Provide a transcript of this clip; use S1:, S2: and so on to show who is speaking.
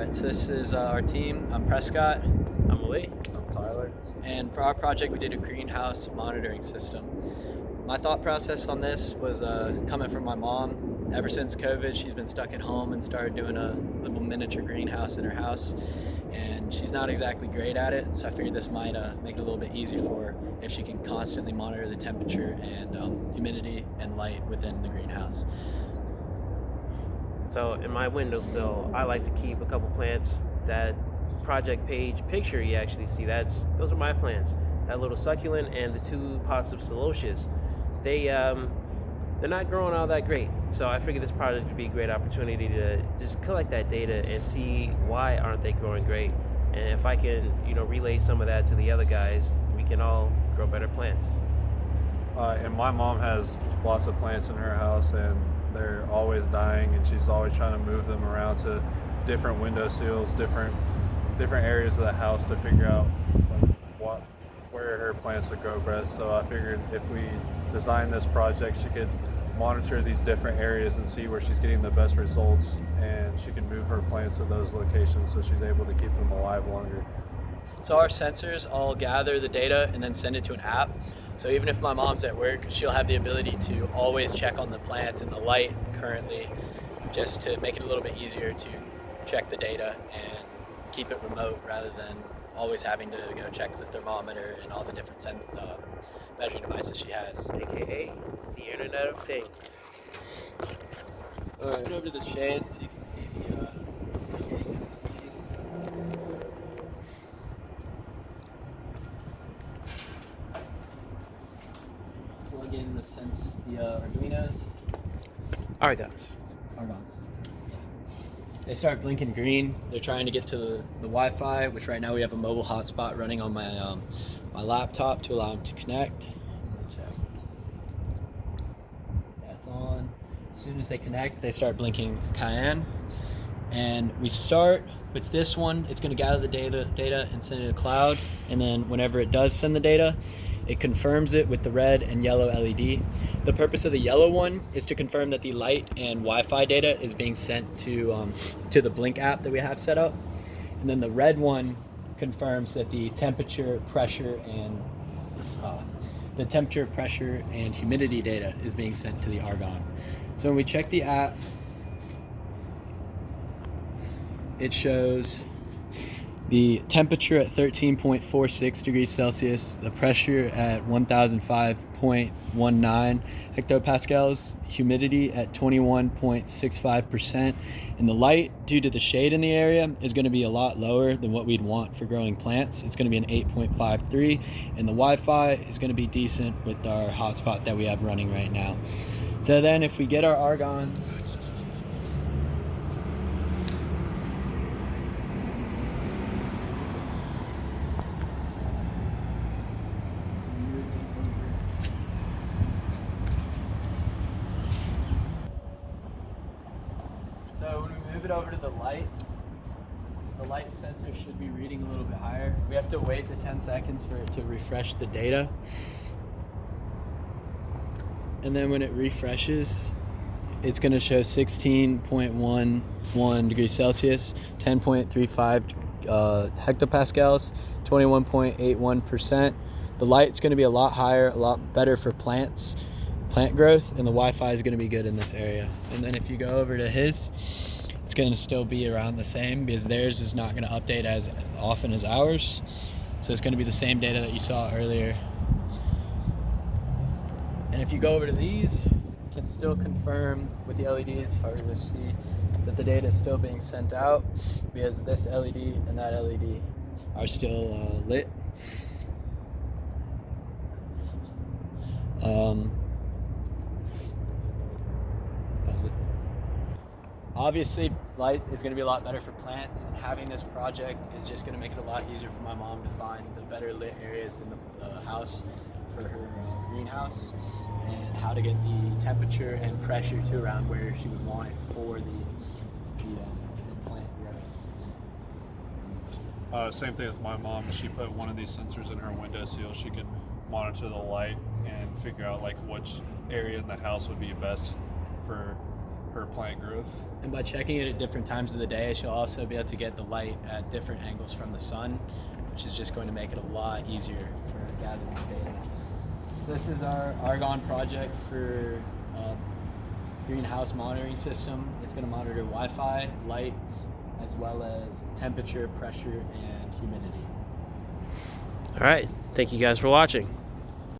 S1: Alright, so this is our team. I'm Prescott.
S2: I'm Ali.
S3: I'm Tyler.
S1: And for our project, we did a greenhouse monitoring system. My thought process on this was coming from my mom. Ever since COVID, she's been stuck at home and started doing a little miniature greenhouse in her house. And she's not exactly great at it, so I figured this might make it a little bit easier for her if she can constantly monitor the temperature and humidity and light within the greenhouse.
S2: So in my windowsill, I like to keep a couple plants. That project page picture you actually see, those are my plants. That little succulent and the two pots of celosus. They're not growing all that great. So I figured this project would be a great opportunity to just collect that data and see why aren't they growing great. And if I can, relay some of that to the other guys, we can all grow better plants.
S3: And my mom has lots of plants in her house, and they're always dying, and she's always trying to move them around to different window sills, different areas of the house to figure out where her plants would grow best. So I figured if we design this project, she could monitor these different areas and see where she's getting the best results, and she can move her plants to those locations so she's able to keep them alive longer.
S1: So our sensors all gather the data and then send it to an app. So even if my mom's at work, she'll have the ability to always check on the plants and the light currently, just to make it a little bit easier to check the data and keep it remote rather than always having to go check the thermometer and all the different measuring devices she has.
S2: AKA the Internet of Things.
S1: All right. Get over to the shade so you can see the plug in the Arduinos.
S2: Argons.
S1: They start blinking green. They're trying to get to the Wi-Fi, which right now we have a mobile hotspot running on my my laptop to allow them to connect. Check. That's on. As soon as they connect, they start blinking cyan. And we start with this one. It's going to gather the data and send it to the cloud. And then whenever it does send the data, it confirms it with the red and yellow LED. The purpose of the yellow one is to confirm that the light and Wi-Fi data is being sent to the Blink app that we have set up. And then the red one confirms that the temperature, pressure, and humidity data is being sent to the Argon. So when we check the app, it shows the temperature at 13.46 degrees Celsius, the pressure at 1005.19 hectopascals, humidity at 21.65%, and the light, due to the shade in the area, is going to be a lot lower than what we'd want for growing plants. It's going to be an 8.53, and the Wi-Fi is going to be decent with our hotspot that we have running right now. So then if we get our argons, so when we move it over to the light sensor should be reading a little bit higher. We have to wait the 10 seconds for it to refresh the data. And then when it refreshes, it's going to show 16.11 degrees Celsius, 10.35 hectopascals, 21.81%. The light's going to be a lot higher, a lot better for plant growth, and the Wi-Fi is going to be good in this area. And then if you go over to his, it's going to still be around the same because theirs is not going to update as often as ours. So it's going to be the same data that you saw earlier. And if you go over to these, you can still confirm with the LEDs, harder to see, that the data is still being sent out because this LED and that LED are still lit. That's it. Obviously, light is going to be a lot better for plants, and having this project is just going to make it a lot easier for my mom to find the better lit areas in the house for her greenhouse, and how to get the temperature and pressure to around where she would want it for the plant growth.
S3: Same thing with my mom. She put one of these sensors in her windowsill. She could monitor the light and figure out like which area in the house would be best for her plant growth.
S1: And by checking it at different times of the day, she'll also be able to get the light at different angles from the sun, which is just going to make it a lot easier for gathering data. So this is our Argon project for greenhouse monitoring system. It's going to monitor Wi-Fi, light, as well as temperature, pressure, and humidity.
S2: All right. Thank you guys for watching.